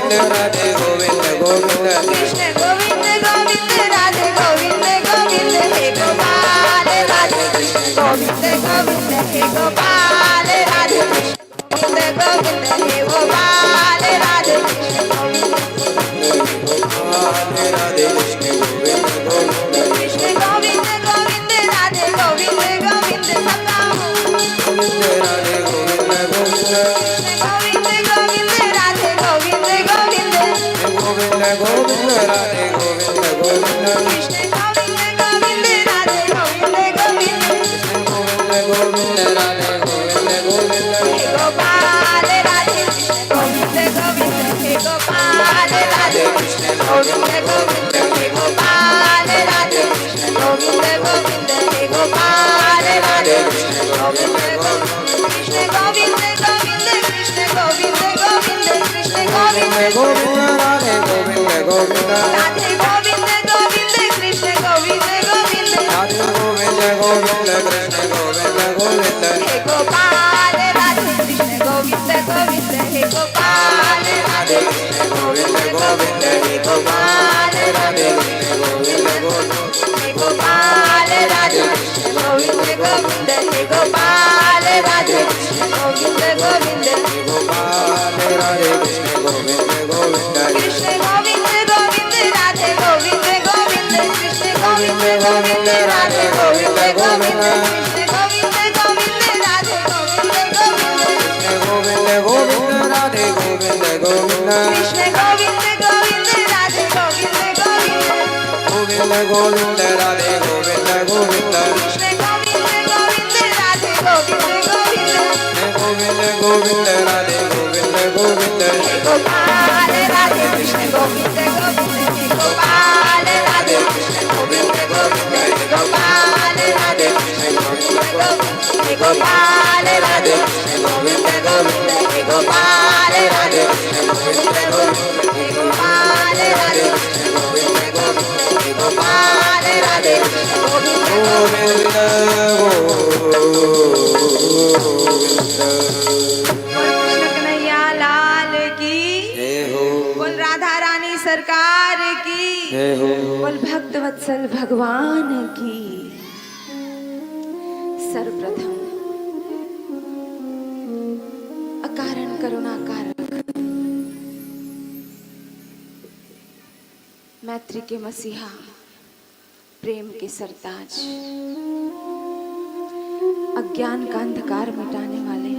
गोविंद राधे गोविंद गोविंद कृष्ण गोविंद गोविंद राधे गोविंद गोविंद हे गोपाल राधे कृष्ण गोविंद गोविंद हे गोपाल राधे कृष्ण गोविंद हे गोपाल राधे कृष्ण गोविंद राधे कृष्ण गोविंद गोविंद कृष्ण गोविंद गोविंद राधे गोविंद गोविंद सदा गोविंद राधे गोविंद गोविंद कृष्ण गोविंद गोविंद राधे गोविंद गोविंद गोविंद गोविंद राधे गोविंद गोविंद कृष्ण गोविंद गोविंद राधे गोविंद गोविंद गोविंद गोविंद राधे गोविंद गोविंद हे गोपाल राधे कृष्ण गोविंद गोविंद हे गोपाल राधे कृष्ण गोविंद गोविंद हे गोपाल राधे कृष्ण गोविंद गोविंद हे गोपाल राधे कृष्ण गोविंद गोविंद कृष्ण गोविंद गोविंद कृष्ण गोविंद गोविंद कृष्ण गोविंद गोविंद राधे गोविंद गोविंद राधे गोविंद गोविंद कृष्ण गोविंद गोविंद राधे गोविंद गोविंद कृष्ण गोविंद गोविंद हे गोपाल राधे कृष्ण गोविंद गोविंद हे गोपाल राधे कृष्ण गोविंद गोविंद हे गोपाल राधे कृष्ण गोविंद गोविंद हे गोपाल राधे कृष्ण गोविंद गोविंद हे गोपाल राधे कृष्ण गोविंद गोविंद गोपाल राधे कृष्ण गोविंद गोविंद कृष्ण गोविंद गोविंद राधे गोविंद गोविंद कृष्ण गोविंद गोविंद राधे गोविंद गोविंद कृष्ण गोविंद गोविंद राधे गोविंद गोविंद गोविंद गोविंद राधे गोविंद गोविंद कृष्ण गोविंद गोविंद राधे गोविंद गोविंद गोविंद गोविंद राधे गोविंद गोविंद कृष्ण गोविंद गोविंद राधे गोविंद गोविंद गोविंद गोविंद राधे गोविंद गोविंद हे गोपाल राधे कृष्ण गोविंद गोविंद हे गोपाल राधे कृष्ण गोविंद गोविंद हे गोपाल राधे कृष्ण गोविंद गोविंद हे गोपाल राधे कृष्ण गोविंद गोविंद हे गोपाल राधे कृष्ण गोविंद गोविंद हे गोपाल राधे कृष्ण गोविंद गोविंद हे गोपाल राधे कृष्ण गोविंद गोविंद कृष्ण कन्हैया लाल की बोल राधा रानी सरकार की बोल भक्त वत्सल भगवान की। सर्वप्रथम अकारण करुणा कारक मैत्री के मसीहा प्रेम के सरताज अज्ञान का अंधकार मिटाने वाले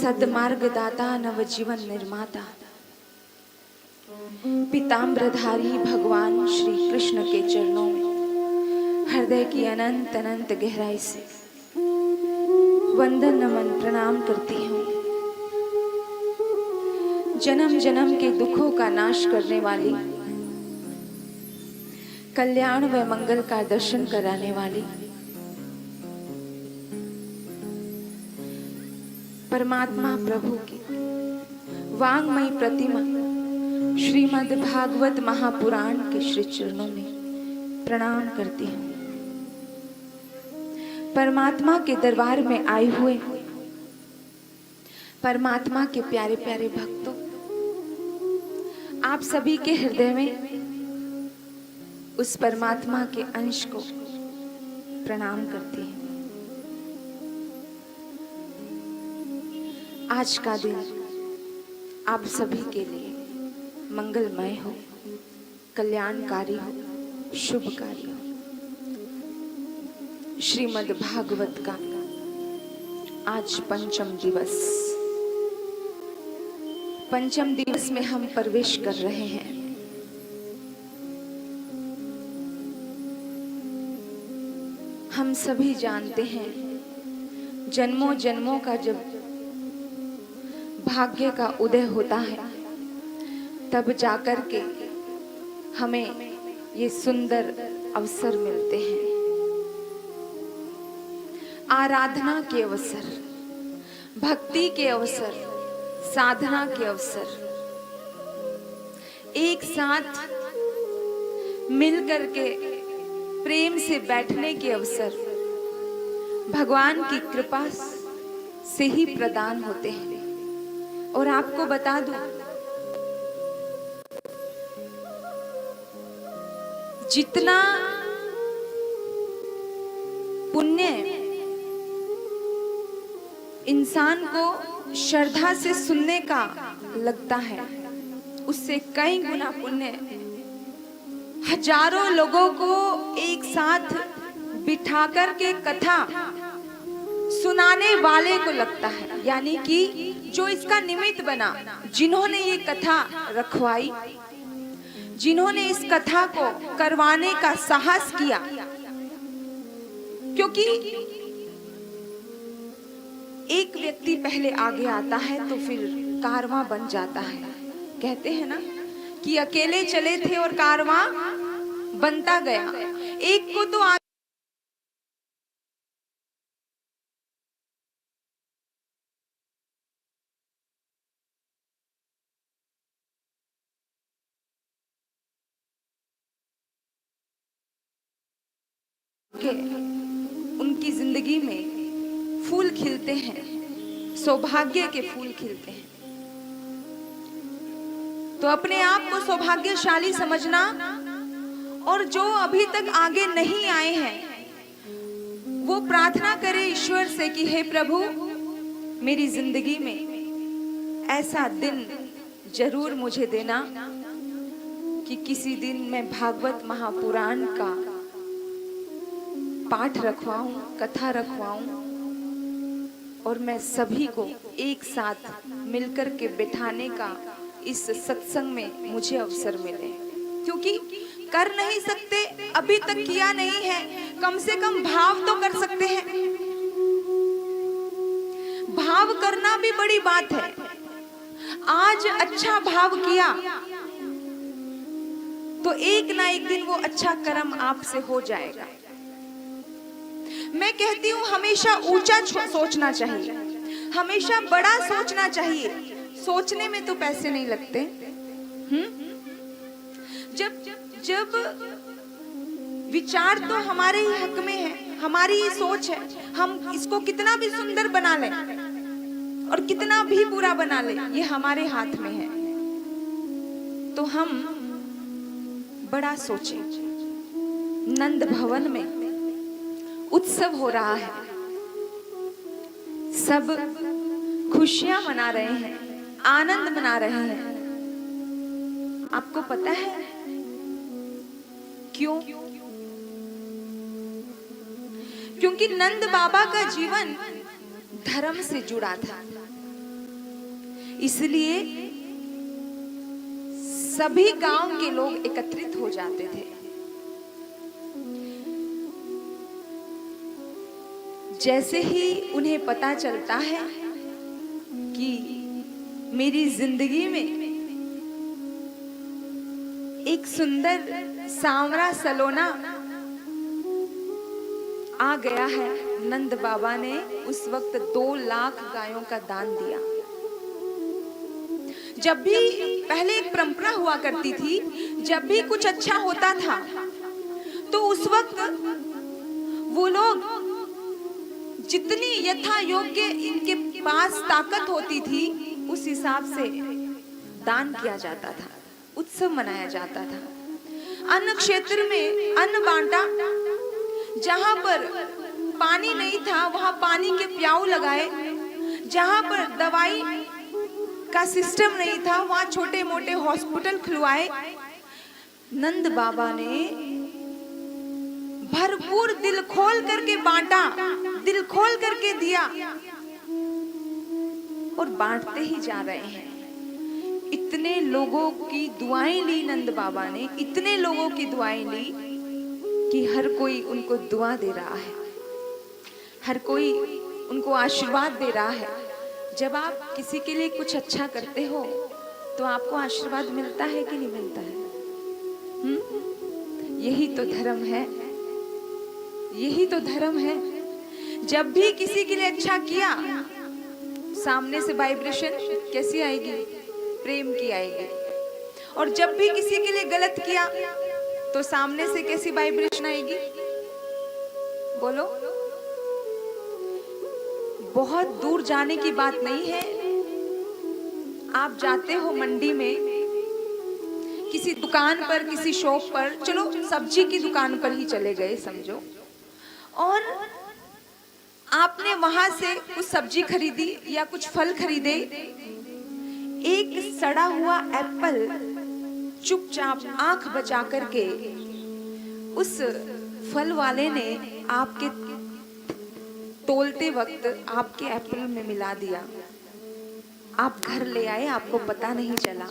सद्मार्ग दाता नवजीवन निर्माता पीताम्बरधारी भगवान श्री कृष्ण के चरणों में हृदय की अनंत अनंत गहराई से वंदन नमन प्रणाम करती हूँ। जन्म जन्म के दुखों का नाश करने वाली कल्याण व मंगल का दर्शन कराने वाली परमात्मा प्रभु की वांगमयी प्रतिमा श्रीमद् भागवत महापुराण के श्री चरणों में प्रणाम करती हूँ। परमात्मा के दरबार में आए हुए परमात्मा के प्यारे प्यारे भक्तों, आप सभी के हृदय में उस परमात्मा के अंश को प्रणाम करती हूँ। आज का दिन आप सभी के लिए मंगलमय हो, कल्याणकारी हो, शुभकारी हो। श्रीमद् भागवत का आज पंचम दिवस में हम प्रवेश कर रहे हैं। हम सभी जानते हैं जन्मों जन्मों का जब भाग्य का उदय होता है तब जाकर के हमें ये सुंदर अवसर मिलते हैं। आराधना के अवसर, भक्ति के अवसर, साधना के अवसर, एक साथ मिलकर के प्रेम से बैठने के अवसर भगवान की कृपा से ही प्रदान होते हैं। और आपको बता दूं, जितना पुण्य इंसान को श्रद्धा से सुनने का लगता है, उससे कई गुना पुण्य हजारों लोगों को एक साथ बिठाकर के कथा सुनाने वाले को लगता है। यानी कि जो इसका निमित्त बना, जिन्होंने ये कथा रखवाई, जिन्होंने इस कथा को करवाने का साहस किया, क्योंकि एक व्यक्ति पहले आगे आता है तो फिर कारवां बन जाता है। कहते हैं ना कि अकेले चले थे और कारवां बनता गया। एक को तो उनकी जिंदगी में फूल खिलते हैं, सौभाग्य के फूल खिलते हैं। तो अपने आप को सौभाग्यशाली समझना, और जो अभी तक आगे नहीं आए हैं वो प्रार्थना करें ईश्वर से कि हे प्रभु, मेरी जिंदगी में ऐसा दिन जरूर मुझे देना कि किसी दिन मैं भागवत महापुराण का पाठ रखवाऊं, कथा रखवाऊं, और मैं सभी को एक साथ मिलकर के बिठाने का इस सत्संग में मुझे अवसर मिले। क्योंकि कर नहीं सकते, अभी तक किया नहीं है, कम से कम भाव तो कर सकते हैं। भाव करना भी बड़ी बात है। आज अच्छा भाव किया तो एक ना एक दिन वो अच्छा कर्म आपसे हो जाएगा। मैं कहती हूँ हमेशा ऊंचा सोचना चाहिए, हमेशा बड़ा सोचना चाहिए। सोचने में तो पैसे नहीं लगते। जब विचार तो हमारे ही हक में है, हमारी ही सोच है, हम इसको कितना भी सुंदर बना लें और कितना भी बुरा बना लें, ये हमारे हाथ में है। तो हम बड़ा सोचें। नंद भवन में उत्सव हो रहा है, सब खुशियां मना रहे हैं, आनंद मना रहे हैं। आपको पता है क्यों? क्योंकि नंद बाबा का जीवन धर्म से जुड़ा था, इसलिए सभी गांव के लोग एकत्रित हो जाते थे। जैसे ही उन्हें पता चलता है कि मेरी जिंदगी में एक सुंदर सांवरा सलोना आ गया है, नंद बाबा ने उस वक्त 2 लाख गायों का दान दिया। जब भी पहले एक परंपरा हुआ करती थी, जब भी कुछ अच्छा होता था तो उस वक्त वो लोग जितनी यथा योग्य इनके पास ताकत होती थी उस हिसाब से दान किया जाता था, उत्सव मनाया जाता था। अन्न क्षेत्र में अन्न बांटा, जहां पर पानी नहीं था वहां पानी के प्याऊ लगाए, जहां पर दवाई का सिस्टम नहीं था वहां छोटे मोटे हॉस्पिटल खुलवाए। नंद बाबा ने भरपूर दिल खोल करके बांटा, दिल खोल करके दिया और बांटते ही जा रहे हैं। इतने लोगों की दुआएं ली नंद बाबा ने, इतने लोगों की दुआएं ली कि हर कोई उनको दुआ दे रहा है, हर कोई उनको आशीर्वाद दे रहा है। जब आप किसी के लिए कुछ अच्छा करते हो तो आपको आशीर्वाद मिलता है कि नहीं मिलता है? यही तो धर्म है, यही तो धर्म है। जब भी किसी के लिए अच्छा किया, सामने से वाइब्रेशन कैसी आएगी? प्रेम की आएगी। और जब भी किसी के लिए गलत किया तो सामने से कैसी वाइब्रेशन आएगी? बोलो। बहुत दूर जाने की बात नहीं है, आप जाते हो मंडी में, किसी दुकान पर, किसी शॉप पर, चलो सब्जी की दुकान पर ही चले गए समझो, और आपने वहां से कुछ सब्जी खरीदी या कुछ फल खरीदे। एक सड़ा हुआ एप्पल चुपचाप आंख बचा करके उस फल वाले ने आपके तोलते वक्त आपके एप्पल में मिला दिया। आप घर ले आए, आपको पता नहीं चला।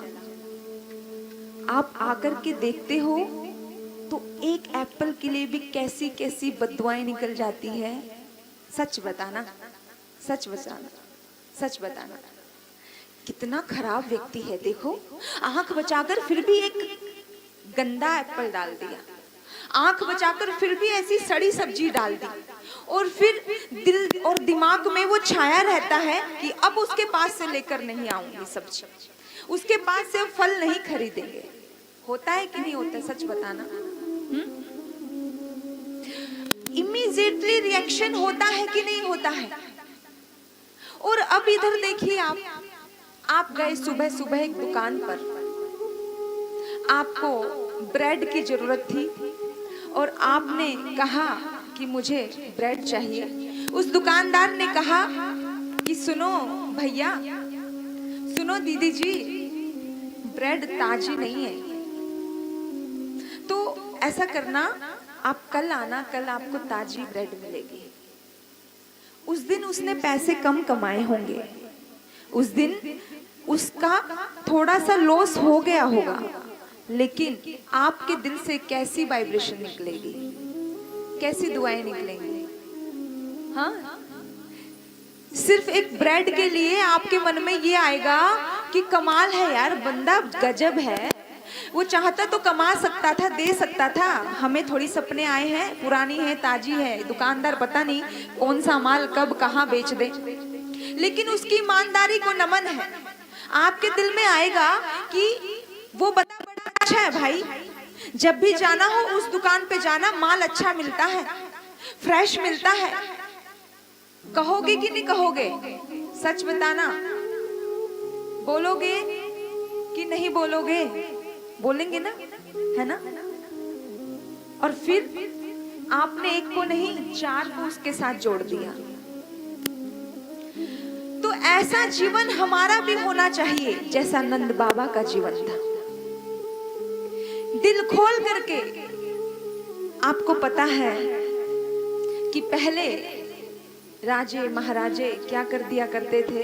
आप आकर के देखते हो तो एक एप्पल के लिए भी कैसी कैसी बददुआएं निकल जाती है। सच बताना, सच बताना, सच बताना, कितना खराब व्यक्ति है। देखो, आंख बचाकर फिर भी एक गंदा एप्पल डाल दिया, आंख बचाकर फिर भी ऐसी सड़ी सब्जी डाल दी, और फिर दिल और दिमाग में वो छाया रहता है कि अब उसके पास से लेकर नहीं आऊंगी सब्जी, उसके पास से फल नहीं खरीदेंगे। होता है कि नहीं होता, सच बताना। इमीडिएटली रिएक्शन होता है कि नहीं होता है। और अब इधर देखिए, आप गए सुबह सुबह एक दुकान पर, आपको ब्रेड की जरूरत थी और आपने कहा कि मुझे ब्रेड चाहिए। उस दुकानदार ने कहा कि सुनो भैया, सुनो दीदी जी, ब्रेड ताजी नहीं है, तो ऐसा करना, आप कल आना, कल आपको ताजी ब्रेड मिलेगी। उस दिन उसने पैसे कम कमाए होंगे, उस दिन उसका थोड़ा सा लॉस हो गया होगा, लेकिन आपके दिल से कैसी वाइब्रेशन निकलेगी, कैसी दुआएं निकलेंगी। हाँ, सिर्फ एक ब्रेड के लिए आपके मन में ये आएगा कि कमाल है यार, बंदा गजब है, वो चाहता तो कमा सकता था, दे सकता था, हमें थोड़ी सपने आए हैं, पुरानी है ताजी है, दुकानदार पता नहीं कौन सा माल कब कहाँ बेच दे, लेकिन उसकी ईमानदारी को नमन है। आपके दिल में आएगा कि वो बड़ा अच्छा है भाई, जब भी जाना हो उस दुकान पे जाना, माल अच्छा मिलता है, फ्रेश मिलता है। कहोगे कि नहीं कहोगे? सच बताना, बोलोगे कि नहीं बोलोगे? बोलेंगे ना, है ना? और फिर आपने एक को नहीं, चार को उसके साथ जोड़ दिया। तो ऐसा जीवन हमारा भी होना चाहिए जैसा नंद बाबा का जीवन था। दिल खोल करके, आपको पता है कि पहले राजे महाराजे क्या कर दिया करते थे,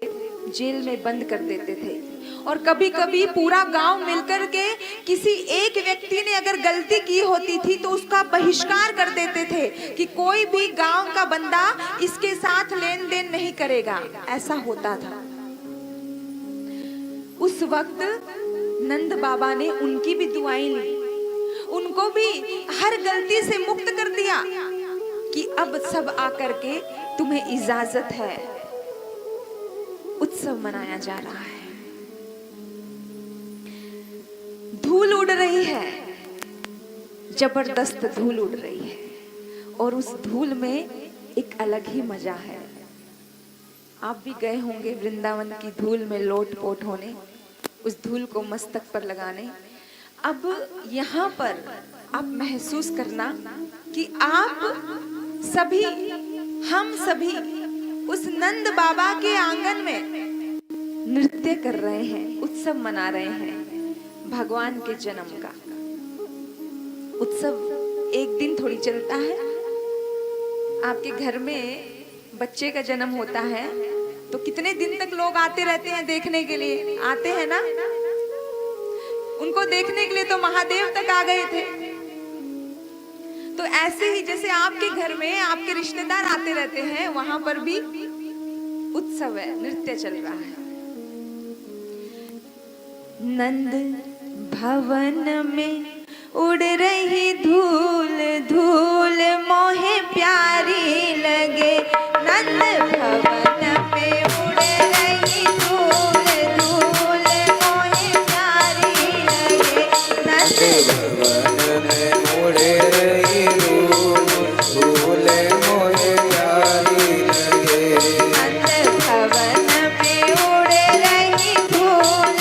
जेल में बंद कर देते थे, और कभी कभी पूरा गांव मिलकर के किसी एक व्यक्ति ने अगर गलती की होती थी तो उसका बहिष्कार कर देते थे कि कोई भी गांव का बंदा इसके साथ लेन देन नहीं करेगा। ऐसा होता था उस वक्त। नंद बाबा ने उनकी भी दुआएं ली, उनको भी हर गलती से मुक्त कर दिया कि अब सब आकर के तुम्हें इजाजत है। उत्सव मनाया जा रहा है, धूल उड़ रही है, जबरदस्त धूल उड़ रही है, और उस धूल में एक अलग ही मजा है। आप भी गए होंगे वृंदावन की धूल में लोट पोट होने, उस धूल को मस्तक पर लगाने। अब यहाँ पर आप महसूस करना कि आप सभी, हम सभी उस नंद बाबा के आंगन में नृत्य कर रहे हैं, उत्सव मना रहे हैं भगवान के जन्म का। उत्सव एक दिन थोड़ी चलता है। आपके घर में बच्चे का जन्म होता है तो कितने दिन तक लोग आते रहते हैं देखने के लिए, आते हैं ना? उनको देखने के लिए तो महादेव तक आ गए थे। तो ऐसे ही जैसे आपके घर में आपके रिश्तेदार आते रहते हैं, वहां पर भी उत्सव है, नृत्य चल रहा है। नंद भवन में उड़ रही धूल, धूल मोहे प्यारी लगे। नंद भवन में उड़ रही धूल, धूल मोहे प्यारी लगे। नंद भवन में उड़ रही धूल, धूल मोहे प्यारी लगे। नंद भवन में उड़ रही धूल,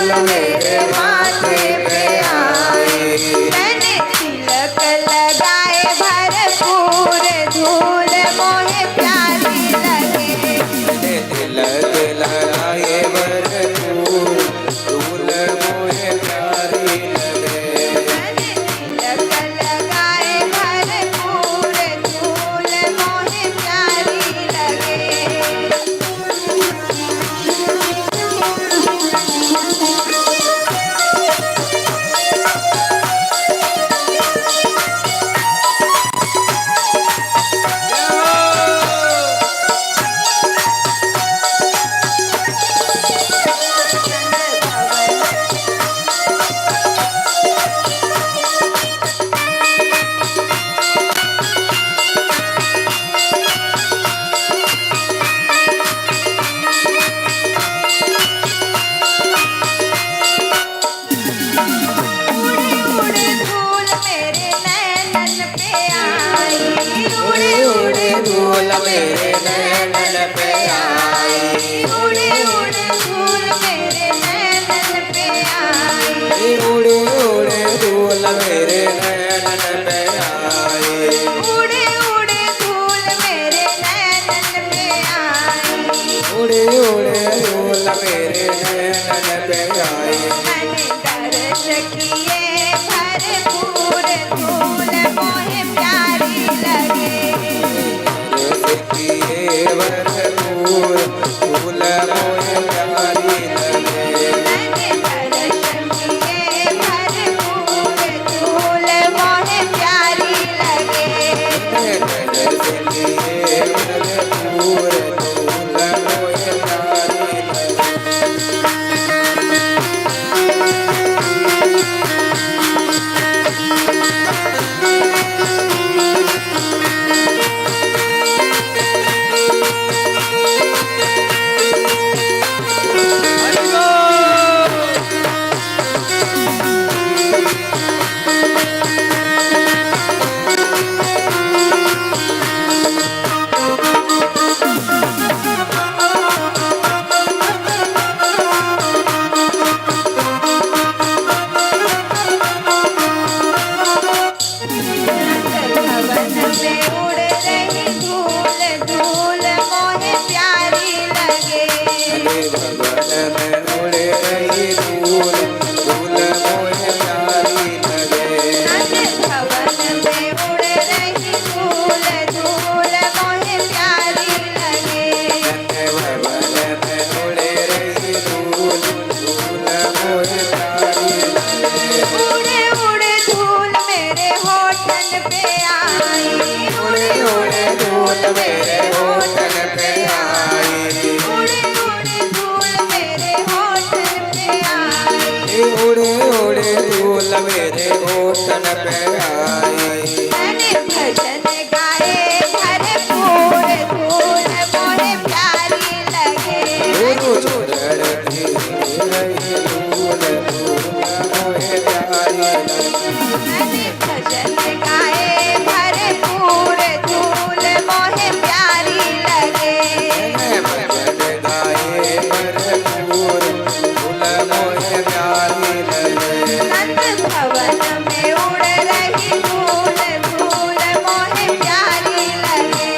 धूल मेरे माथे पे आई। मैंने तिलक लगाए भरपूर धूल मोहे प्यारी लगे। मैंने तिलक लगाए भरपूर धूल मोहे प्यारी लगे। मैंने तिलक लगाए भरपूर धूल मोहे प्यारी लगे। उड़े उड़े धूल मेरे नैनन पे आई। उड़े उड़े धूल मेरे नैनन पे आई। उड़े उड़े धूल मेरे नैनन पे आई। उड़े उड़े धूल मेरे नैनन पे आई। उड़े उड़े धूल मेरे नैनन पे आई। उड़े उड़े धूल मेरे नैनन पे आई। मैंने दर्श किए भरपूर धूल मोहे प्यारी लगे। किए भरपूर धूल मोहे प्यारी लगे। मैंने दर्श किए भरपूर धूल मोहे प्यारी लगे। किए भरपूर धूल मोहे प्यारी लगे। भवन में उड़ रही धूल धूल मोहे प्यारी लगे। भवन में उड़े रही धूल धूल मोहे प्यारी लगे। भवन में उड़ रही धूल धूल मोहे प्यारी लगे। भवन में उड़े रही धूल धूल मोहे प्यारी लगे। उड़े उड़े धूल मेरे होठन पे आई। उड़े उड़े धूल मेरे होठन पे आई। उड़े उड़े धूल मेरे होठन पे आई। उड़े उड़े धूल मेरे होठन पे आई। मैंने भजन गाए भरपूर धूल मोहे प्यारी लगे। गुरु चरण की रही धूल धूल मोहे प्यारी लगे। मैंने भजन गाए भरपूर धूल मोहे प्यारी लगे। भजन गाए भरपूर धूल मोहे प्यारी लगे। नंद भवन में उड़ रही धूल धूल मोहे प्यारी लगे।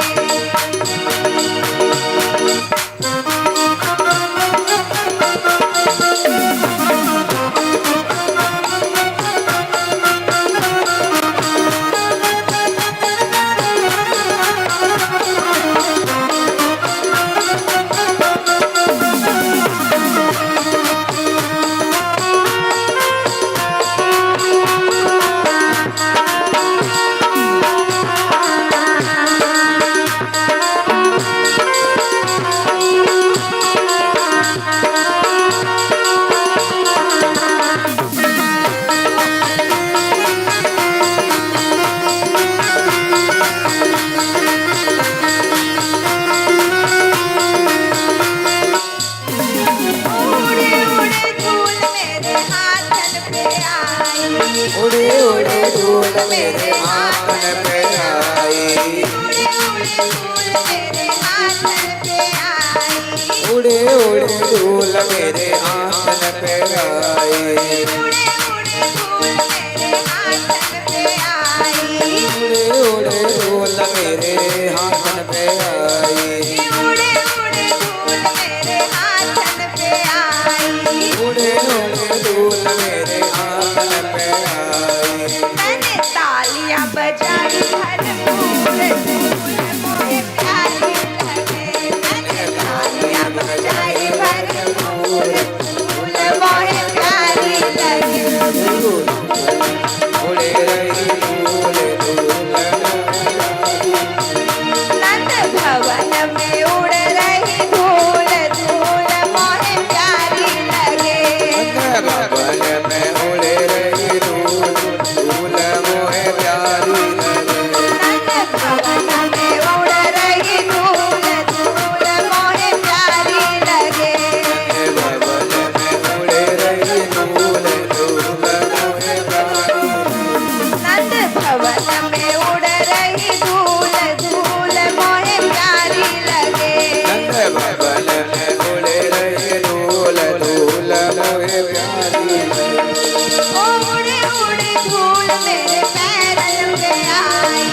मेरे आंगन पे आई, उड़े उड़े धूल मेरे हाथन पे आई। उड़े उड़े धूल मेरे आंगन पे आई। उड़े उड़े धूल मेरे हाथन पे आई। उड़े उड़े धूल मेरे हाथन पे आई। उड़े उड़े धूल मेरे हाथन पे आई। उड़े उड़े धूल मेरे हाथन पे आई। मैंने तालियां बजाई भरपूर, धूल मोहे प्यारी लगे। मैंने तालियां बजाई भरपूर, धूल मोहे प्यारी लगे। उड़े रही धूल धूल नंद भवन में उड़ रही धूल, धूल मोहे प्यारी लगे। भवन में उड़े रही धूल धूल मोहे प्यारी लगे। नंद भवन में उड़ रही धूल, धूल मोहे प्यारी लगे। भवन में उड़े रही धूल धूल मोहे प्यारी। नंद भवन में उड़ रही धूल, धूल मोहे प्यारी लगे। नंद भवन में उड़े रही धूल धूल मोहे प्यारी लगे। ओ उड़े उड़े धूल मेरे पैरन पे आई।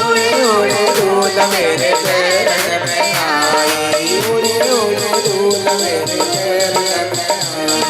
उड़े उड़े धूल मेरे पैरन में आई। उड़े उड़े धूल मेरे पैरन में आई।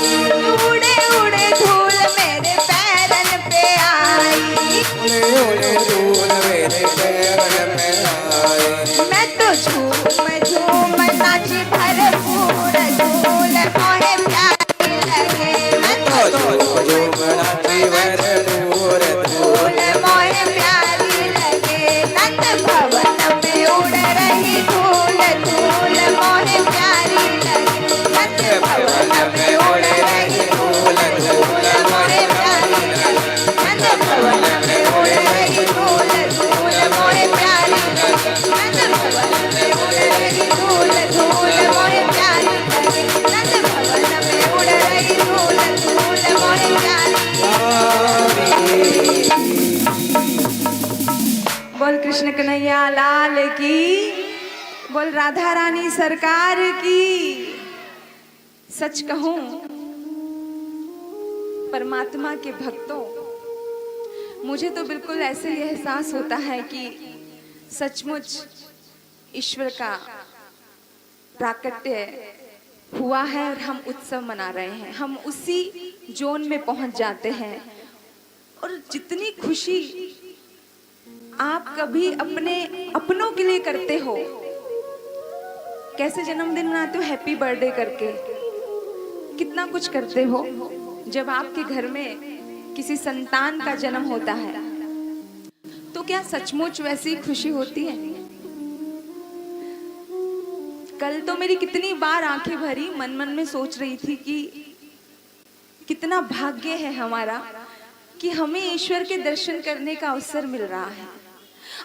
उड़े उड़े धूल मेरे पैरन पे आई। उड़े उड़े धूल मेरे पैरन में आई। मैं तो झूम झूम नाची भरपूर, धूल मोहे प्यारी लगे। मैं तो झूम झूम नाची भरपूर धूल मोहे प्यारी लगे। नंद भवन में उड़ रही धूल, धूल मोहे प्यारी लगे। नंद भवन में उड़ रही धूल, धूल मोहे प्यारी लगे। नंद भवन में उड़ रही धूल, धूल मोहे प्यारी लगे। नंद भवन में उड़ रही धूल, धूल मोहे प्यारी लगे। नंद भवन में उड़ रही धूल, धूल मोहे प्यारी। बोल कृष्ण कन्हैया लाल की, बोल राधा रानी सरकार की। सच कहूं परमात्मा के भक्तों, मुझे तो बिल्कुल ऐसे ही एहसास होता है कि सचमुच ईश्वर का प्राकट्य हुआ है और हम उत्सव मना रहे हैं। हम उसी जोन में पहुंच जाते हैं। और जितनी खुशी आप कभी अपने अपनों के लिए करते हो, कैसे जन्मदिन मनाते हो, हैप्पी बर्थडे करके, कितना कुछ करते हो। जब आपके घर में किसी संतान का जन्म होता है तो क्या सचमुच वैसी खुशी होती है? कल तो मेरी कितनी बार आंखें भरी, मन मन में सोच रही थी कि कितना भाग्य है हमारा कि हमें ईश्वर के दर्शन करने का अवसर मिल रहा है।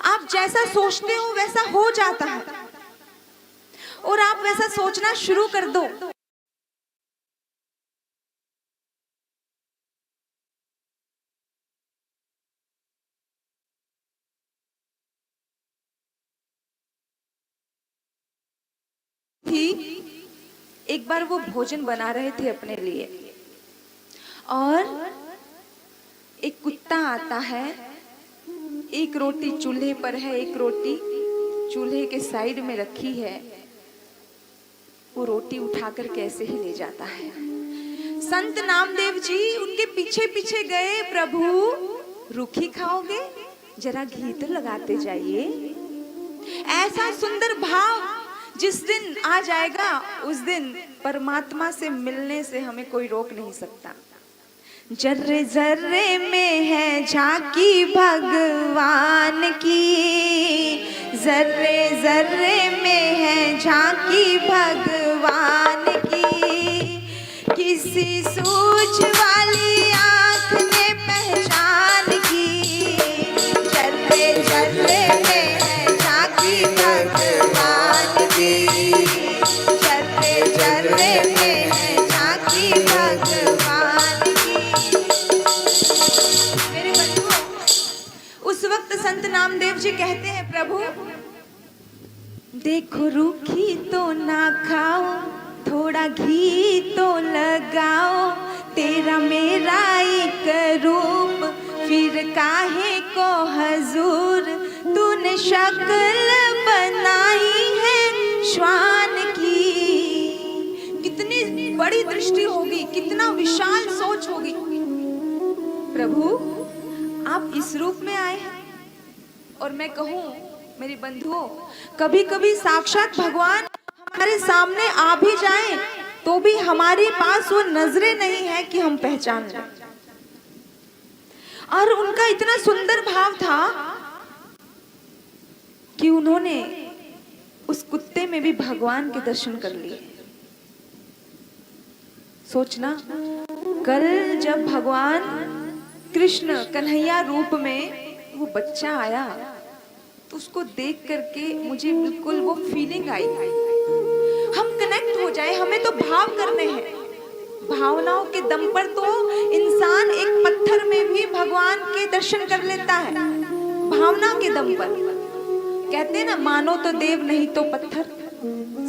आप जैसा सोचते हो वैसा हो जाता है और आप वैसा सोचना शुरू कर दो। एक बार वो भोजन बना रहे थे अपने लिए और एक कुत्ता आता है। एक रोटी चूल्हे पर है, एक रोटी चूल्हे के साइड में रखी है। वो रोटी उठाकर कैसे ही ले जाता है। संत नामदेव जी उनके पीछे पीछे गए, प्रभु रूखी खाओगे, जरा घी तो लगाते जाइए। ऐसा सुंदर भाव जिस दिन आ जाएगा उस दिन परमात्मा से मिलने से हमें कोई रोक नहीं सकता। जर्रे जर्रे में है झांकी भगवान की, जर्रे जर्रे में है झांकी भगवान की। किसी सूझ वाली आँख ने पहचान की, जर्रे जर्रे में है झांकी भगवान की, जर्रे जर्रे में है झांकी भगवान की। मेरे बंधुओं, उस वक्त संत नामदेव जी कहते हैं, प्रभु देखो रूखी तो ना खाओ, थोड़ा घी तो लगाओ, तेरा मेरा एक रूप, फिर काहे को हजूर तूने शक्ल बनाई है श्वान की। कितनी बड़ी दृष्टि होगी, कितना विशाल सोच होगी। प्रभु आप इस रूप में आए हैं। और मैं कहूँ मेरे बंधुओं, कभी कभी साक्षात भगवान हमारे सामने आ भी जाएं तो भी हमारे पास वो नजरें नहीं है कि हम पहचान लें। और उनका इतना सुंदर भाव था कि उन्होंने उस कुत्ते में भी भगवान के दर्शन कर लिए। सोचना, कल जब भगवान कृष्ण कन्हैया रूप में वो बच्चा आया तो उसको देख करके मुझे बिल्कुल वो फीलिंग आई, हम कनेक्ट हो जाए। हमें तो भाव करने हैं, भावनाओं के दम पर तो इंसान एक पत्थर में भी भगवान के दर्शन कर लेता है, भावना के दम पर। कहते हैं ना, मानो तो देव नहीं तो पत्थर।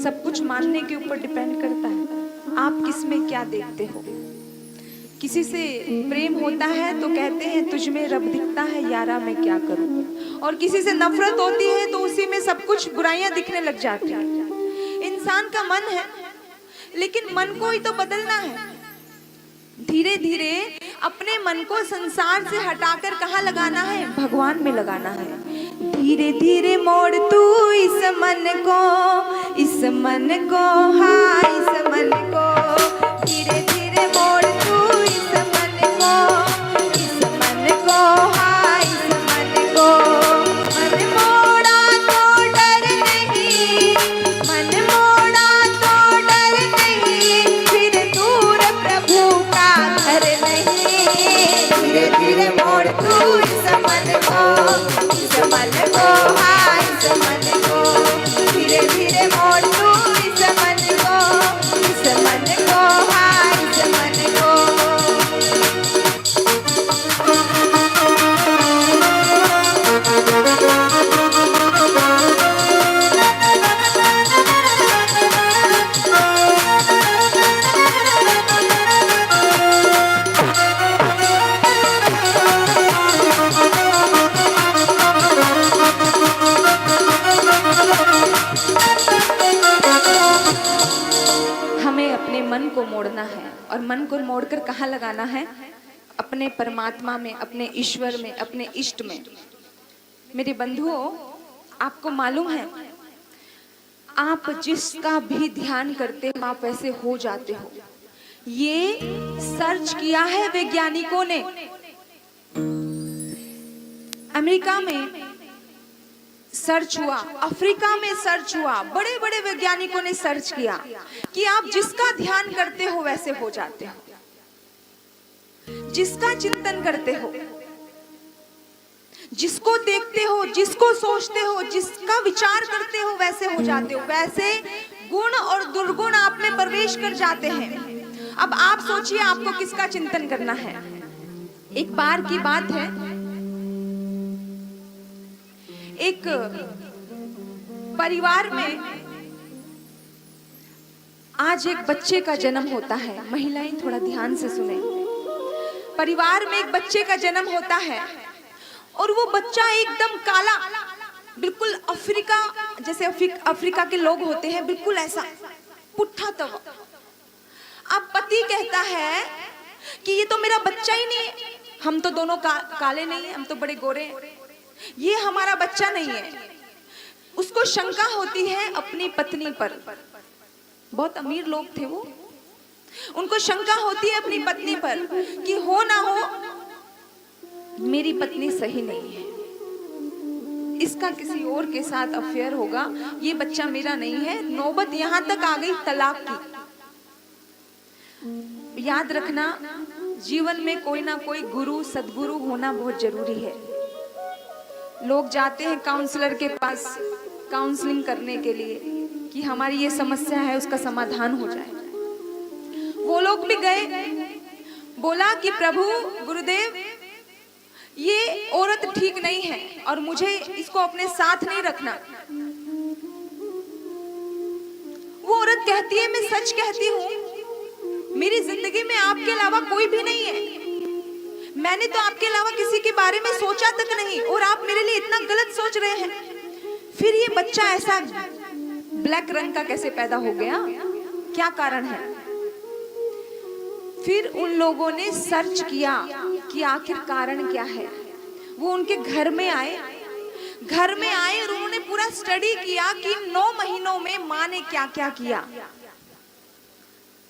सब कुछ मानने के ऊपर डिपेंड करता है आप किस में क्या देखते हो। किसी से प्रेम होता है तो कहते हैं तुझ में रब दिखता है, यारा मैं क्या करूं। और किसी से नफरत होती है तो उसी में सब कुछ बुराइयां दिखने लग जाती हैं। इंसान का मन है, लेकिन मन को ही तो बदलना है। धीरे धीरे अपने मन को संसार से हटाकर कहाँ लगाना है? भगवान में लगाना है। धीरे धीरे मोड़ तू इस मन को, इस मन को, हाँ इस मन को। धीरे धीरे मोड़ तू इस मन को, इस मन को, हाँ इस मन को। मन मोड़ा तो डर नहीं, मन मोड़ा तो डर नहीं, फिर दूर प्रभु का घर नहीं। धीरे धीरे मोड़ तू इस मन को, इस मन को, हाँ इस मन को। धीरे धीरे मोड़ तू इस मन को, इस मन को, हाँ इस मन को। हमें अपने मन को मोड़ना है, और मन को मोड़कर कहाँ लगाना है? अपने परमात्मा में, अपने ईश्वर में, अपने इष्ट में। मेरे बंधुओं, आपको मालूम है, आप जिसका भी ध्यान करते हो आप वैसे हो जाते हो। ये सर्च किया है वैज्ञानिकों ने। अमेरिका में सर्च हुआ, अफ्रीका में सर्च हुआ, बड़े बड़े वैज्ञानिकों ने सर्च किया कि आप जिसका ध्यान करते हो वैसे हो जाते हो, जिसका चिंतन करते हो, जिसको देखते हो, जिसको सोचते हो, जिसका विचार करते हो वैसे हो जाते हो। वैसे गुण और दुर्गुण आप में प्रवेश कर जाते हैं। अब आप सोचिए आपको किसका चिंतन करना है। एक बार की बात है, एक परिवार में आज एक बच्चे का जन्म होता है। महिलाएं थोड़ा ध्यान से सुने। परिवार में एक बच्चे का जन्म होता है और वो बच्चा एकदम काला, बिल्कुल अफ्रीका जैसे अफ्रीका के लोग होते हैं, बिल्कुल ऐसा पुट्ठा तवा। अब पति कहता है कि ये तो मेरा बच्चा ही नहीं है, हम तो दोनों काले नहीं है, हम तो बड़े गोरे हैं, ये हमारा बच्चा नहीं है। उसको शंका होती है अपनी पत्नी पर। बहुत अमीर लोग थे वो। उनको शंका होती है अपनी पत्नी पर कि हो ना हो मेरी पत्नी सही नहीं है, इसका किसी और के साथ अफेयर होगा, ये बच्चा मेरा नहीं है। नौबत यहां तक आ गई तलाक की। याद रखना, जीवन में कोई ना कोई गुरु सदगुरु होना बहुत जरूरी है। लोग जाते हैं काउंसलर के पास काउंसलिंग करने के लिए कि हमारी ये समस्या है, उसका समाधान हो जाए। वो लोग भी गए, बोला कि प्रभु गुरुदेव ये औरत ठीक नहीं है और मुझे इसको अपने साथ नहीं रखना। वो औरत कहती है, मैं सच कहती हूँ, मेरी जिंदगी में आपके अलावा कोई भी नहीं है, मैंने तो आपके अलावा किसी के बारे में सोचा तक नहीं, और आप मेरे लिए इतना गलत सोच रहे हैं। फिर ये बच्चा ऐसा ब्लैक रंग का कैसे पैदा हो गया, क्या कारण है? फिर उन लोगों ने सर्च किया कि आखिर कारण क्या है। वो उनके घर में आए और उन्होंने पूरा स्टडी किया कि 9 महीनों में माँ ने क्या क्या किया।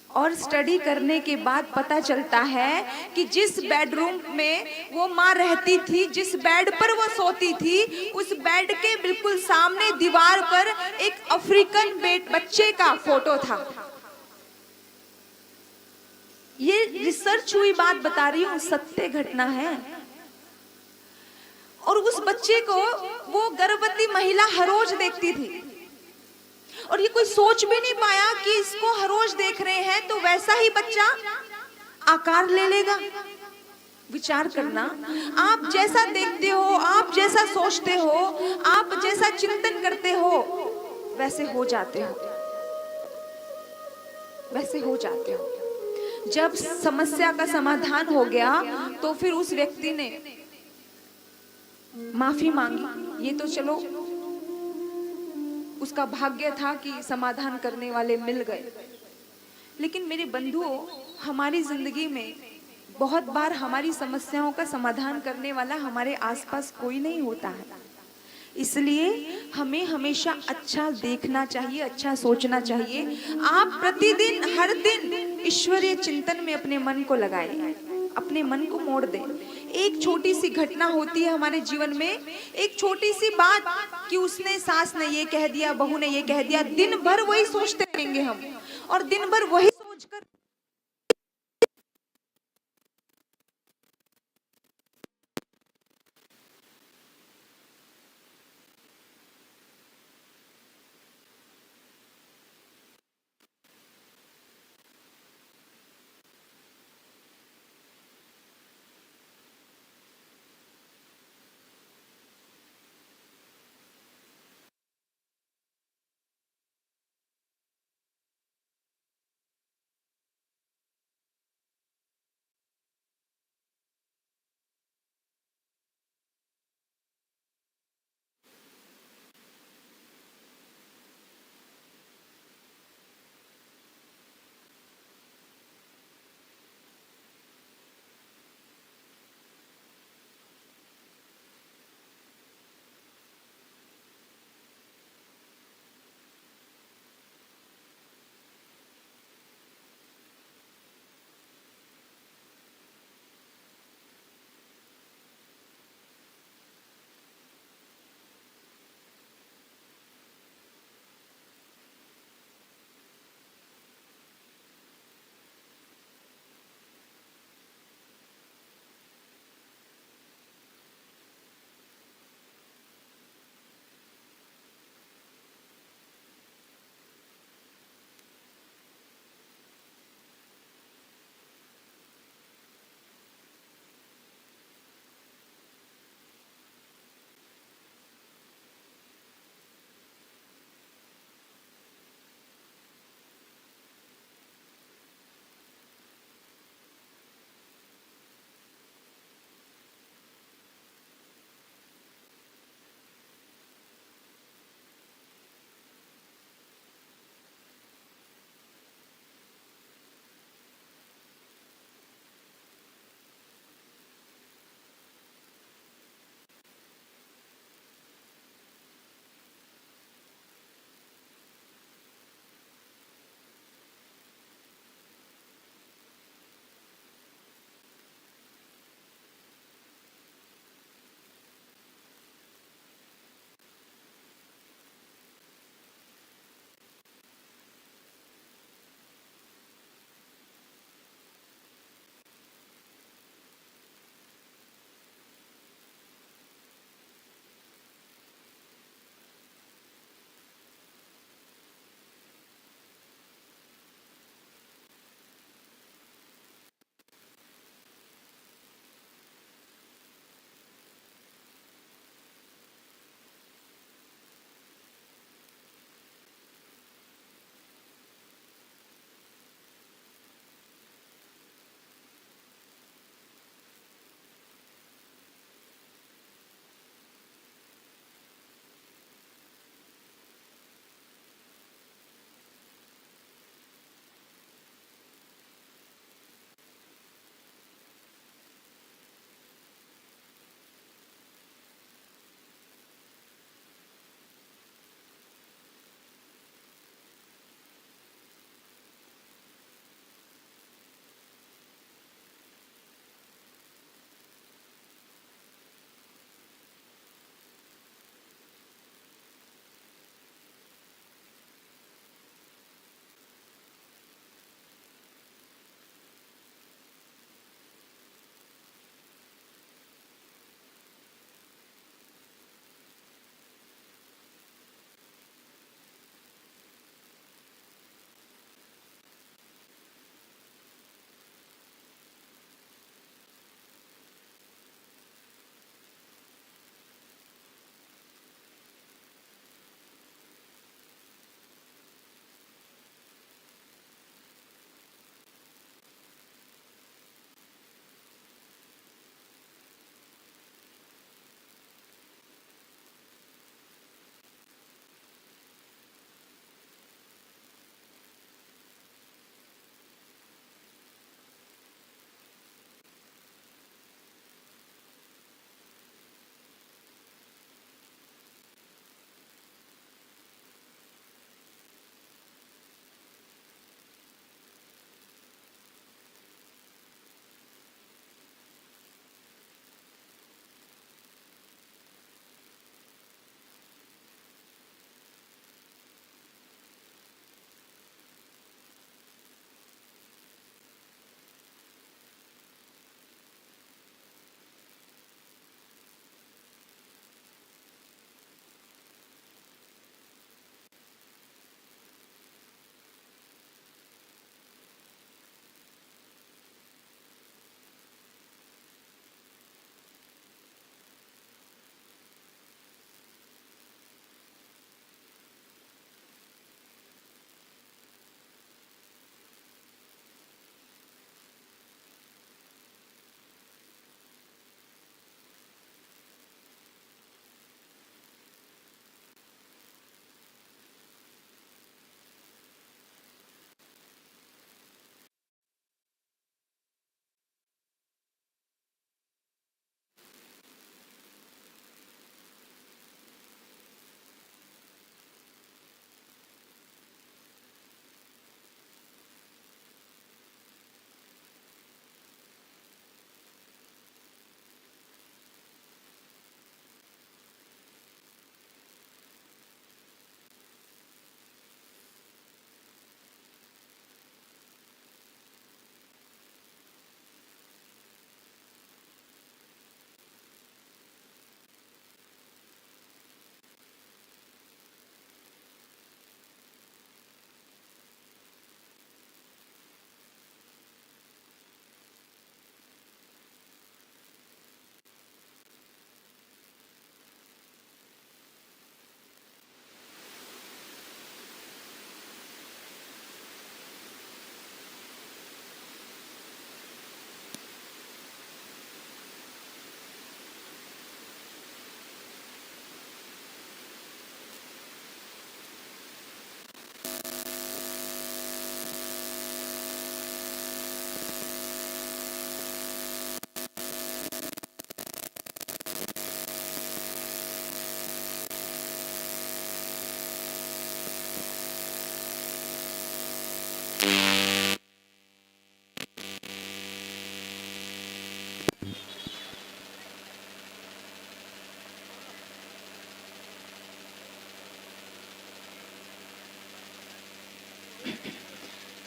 और स्टडी करने के बाद पता चलता है कि जिस बेडरूम में वो माँ रहती थी, जिस बेड पर वो सोती थी, उस बेड के बिल्कुल सामने दीवार पर एक अफ्रीकन बच्चे का फोटो था। ये रिसर्च हुई बात बता रही हूँ, सत्य घटना है। और उस बच्चे को वो गर्भवती महिला हर रोज देखती थी, और ये कोई सोच भी नहीं पाया कि इसको हर रोज देख रहे हैं तो वैसा ही बच्चा आकार ले लेगा। विचार करना, आप जैसा देखते हो, आप जैसा सोचते हो, आप जैसा चिंतन करते हो, वैसे हो जाते हो, वैसे हो जाते हो। जब समस्या का समाधान हो गया तो फिर उस व्यक्ति ने माफी मांगी। ये तो चलो उसका भाग्य था कि समाधान करने वाले मिल गए, लेकिन मेरे बंधुओं, हमारी जिंदगी में बहुत बार हमारी समस्याओं का समाधान करने वाला हमारे आसपास कोई नहीं होता है। इसलिए हमें हमेशा अच्छा देखना चाहिए, अच्छा सोचना चाहिए। आप प्रतिदिन, हर दिन ईश्वरीय चिंतन में अपने मन को लगाएं, अपने मन को मोड़ दें। एक छोटी सी घटना होती है हमारे जीवन में, एक छोटी सी बात कि उसने, सास ने ये कह दिया, बहू ने ये कह दिया, दिन भर वही सोचते रहेंगे हम, और दिन भर वही सोचकर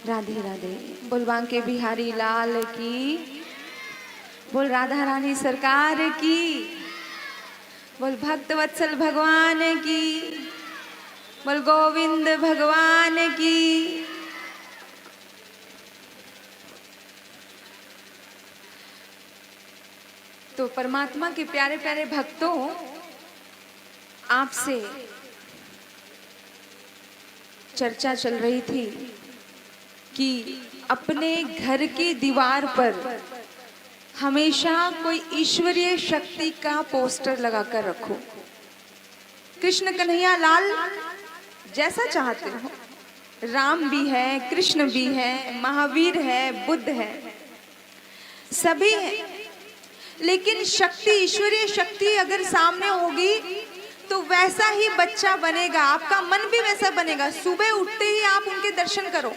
राधे राधे। बोल बांके बिहारी लाल की, बोल राधा रानी सरकार की, बोल भक्त वत्सल भगवान की, बोल गोविंद भगवान की। तो परमात्मा के प्यारे प्यारे भक्तों, आपसे चर्चा चल रही थी कि अपने घर की दीवार पर हमेशा कोई ईश्वरीय शक्ति का पोस्टर लगाकर रखो। कृष्ण कन्हैया लाल जैसा चाहते हो, राम भी है, कृष्ण भी है, महावीर है, बुद्ध है, सभी हैं, लेकिन शक्ति, ईश्वरीय शक्ति अगर सामने होगी तो वैसा ही बच्चा बनेगा, आपका मन भी वैसा बनेगा। सुबह उठते ही आप उनके दर्शन करो।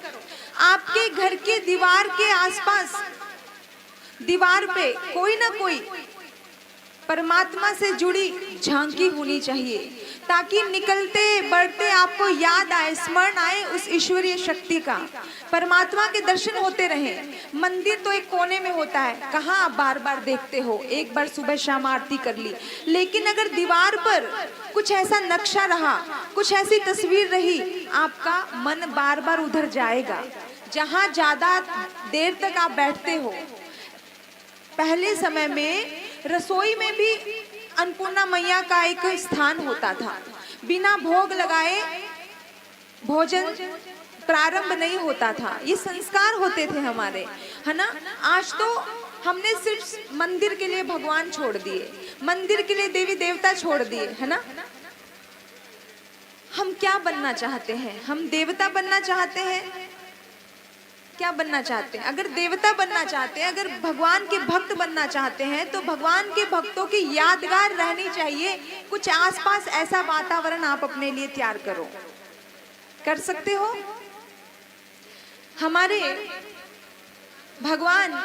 आपके घर के दीवार के आसपास, दीवार पे कोई ना कोई परमात्मा से जुड़ी झांकी होनी चाहिए, ताकि निकलते बढ़ते आपको याद आए, स्मरण आए उस ईश्वरीय शक्ति का, परमात्मा के दर्शन होते रहें। मंदिर तो एक कोने में होता है, कहाँ आप बार बार देखते हो, एक बार सुबह शाम आरती कर ली, लेकिन अगर दीवार पर कुछ ऐसा नक्शा रहा, कुछ ऐसी तस्वीर रही, आपका मन बार बार उधर जाएगा, जहाँ ज्यादा देर तक आप बैठते हो। पहले समय में रसोई में भी अन्नपूर्णा मैया का एक स्थान होता था। बिना भोग लगाए भोजन प्रारंभ नहीं होता था, ये संस्कार होते थे हमारे, है ना। आज तो हमने सिर्फ मंदिर के लिए भगवान छोड़ दिए, मंदिर के लिए देवी देवता छोड़ दिए, है ना। हम क्या बनना चाहते हैं? हम देवता बनना चाहते हैं? क्या बनना चाहते हैं? अगर देवता बनना चाहते हैं, अगर भगवान के भक्त बनना चाहते हैं, तो भगवान के भक्तों की यादगार रहनी चाहिए। कुछ आसपास ऐसा वातावरण आप अपने लिए तैयार करो। कर सकते हो? हमारे भगवान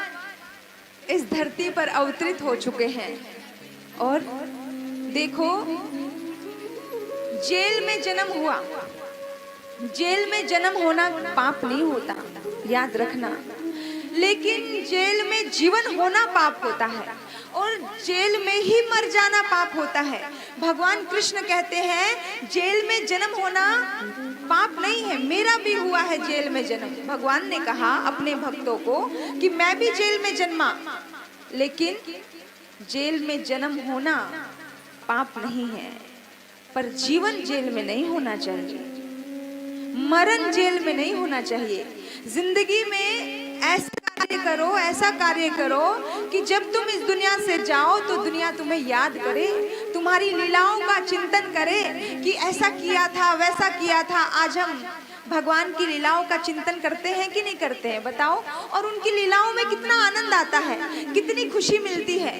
इस धरती पर अवतरित हो चुके हैं, और देखो, जेल में जन्म हुआ, जेल में जन्म होना पाप नहीं होता, याद रखना, लेकिन जेल में जीवन होना पाप होता है, और जेल में ही मर जाना पाप होता है। भगवान कृष्ण कहते हैं जेल में जन्म होना पाप नहीं है, मेरा भी हुआ है जेल में जन्म। भगवान ने कहा अपने भक्तों को कि मैं भी जेल में जन्मा, लेकिन जेल में जन्म होना पाप नहीं है, पर जीवन जेल में नहीं होना चाहिए, मरण जेल में नहीं होना चाहिए। जिंदगी में ऐसा कार्य करो, ऐसा कार्य करो कि जब तुम इस दुनिया से जाओ तो दुनिया तुम्हें याद करे, तुम्हारी लीलाओं का चिंतन करे कि ऐसा किया था, वैसा किया था। आज हम भगवान की लीलाओं का चिंतन करते हैं कि नहीं करते हैं, बताओ? और उनकी लीलाओं में कितना आनंद आता है, कितनी खुशी मिलती है।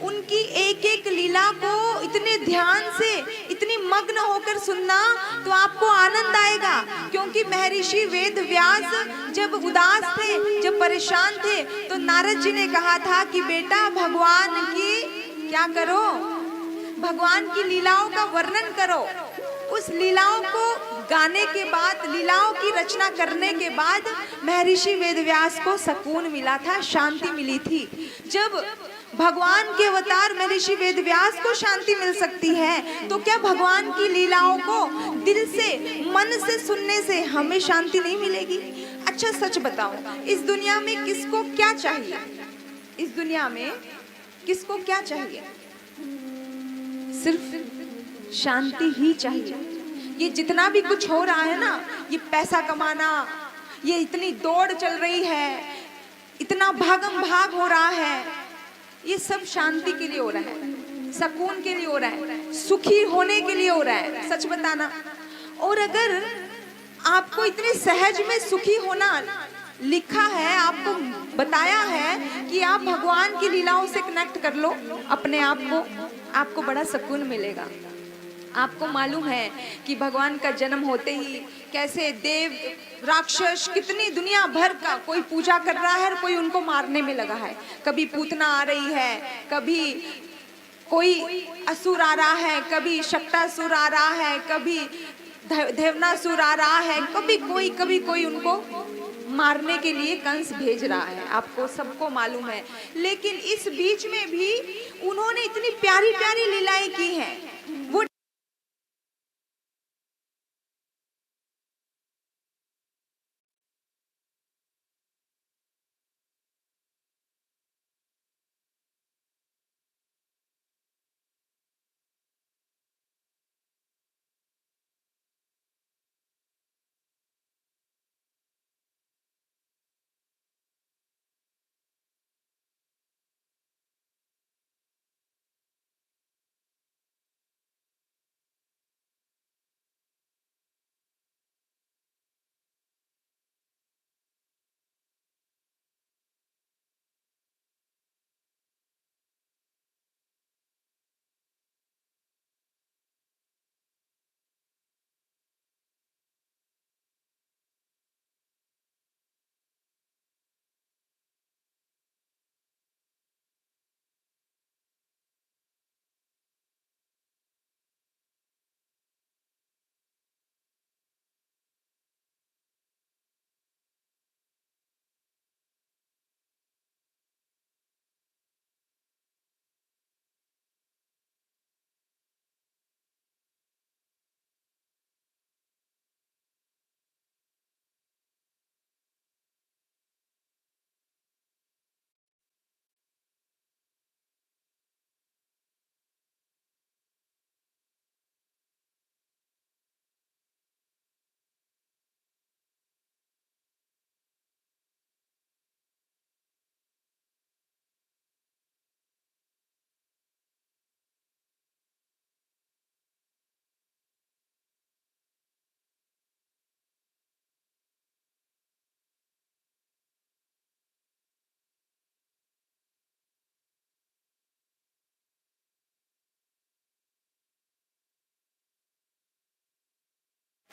उनकी एक एक लीला को इतने ध्यान से, इतनी मग्न होकर सुनना तो आपको आनंद आएगा। क्योंकि महर्षि वेद व्यास जब उदास थे, जब परेशान थे, तो नारद जी ने कहा था कि बेटा भगवान की क्या करो, भगवान की लीलाओं का वर्णन करो। उस लीलाओं को गाने के बाद, लीलाओं की रचना करने के बाद महर्षि वेदव्यास को सुकून मिला था, शांति मिली थी। जब भगवान के अवतार महर्षि वेदव्यास को शांति मिल सकती है, तो क्या भगवान की लीलाओं को दिल से, मन से सुनने से हमें शांति नहीं मिलेगी? अच्छा सच बताओ, इस दुनिया में किसको क्या चाहिए? इस दुनिया में किसको क्या चाहिए? सिर्फ शांति ही चाहिए। ये जितना भी कुछ हो रहा है ना, ये पैसा कमाना, ये इतनी दौड़ चल रही है, इतना भागम भाग हो रहा है, ये सब शांति के लिए हो रहा है, सुकून के लिए हो रहा है, सुखी होने के लिए हो रहा है। सच बताना। और अगर आपको इतने सहज में सुखी होना लिखा है, आपको बताया है कि आप भगवान की लीलाओं से कनेक्ट कर लो अपने आप को, आपको बड़ा सुकून मिलेगा। आपको मालूम है कि भगवान का जन्म होते ही कैसे देव, राक्षस, कितनी दुनिया भर का कोई पूजा कर रहा है और कोई उनको मारने में लगा है। कभी पूतना आ रही है, कभी कोई असुर आ रहा है, कभी शक्टासुर आ रहा है, कभी देवनासुर आ रहा है, कभी कोई उनको मारने के लिए कंस भेज रहा है, आपको सबको मालूम है। लेकिन इस बीच में भी उन्होंने इतनी प्यारी प्यारी लीलाएं की हैं। वो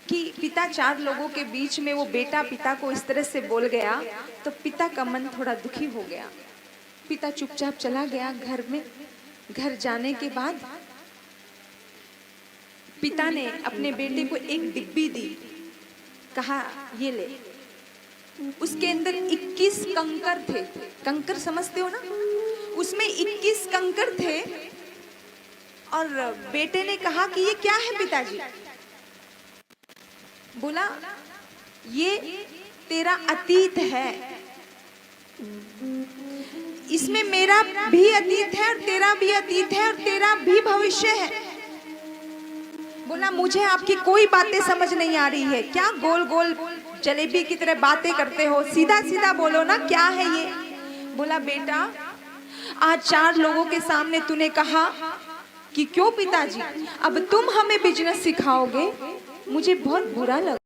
कि पिता 4 लोगों के बीच में वो बेटा पिता को इस तरह से बोल गया, तो पिता का मन थोड़ा दुखी हो गया। पिता चुपचाप चला गया घर में। घर जाने के बाद पिता ने अपने बेटे को एक डिब्बी दी, कहा ये ले। उसके अंदर 21 कंकर थे। कंकर समझते हो ना? उसमें 21 कंकर थे। और बेटे ने कहा कि ये क्या है पिताजी? बोला ये तेरा अतीत है, इसमें मेरा भी अतीत है और तेरा भी अतीत है और तेरा भी भविष्य है। बोला मुझे आपकी कोई बातें समझ नहीं आ रही है, क्या गोल गोल जलेबी की तरह बातें करते हो, सीधा सीधा बोलो ना, क्या है ये? बोला बेटा आज 4 लोगों के सामने तूने कहा कि क्यों पिताजी अब तुम हमें बिजनेस सिखाओगे, मुझे बहुत बुरा लगा।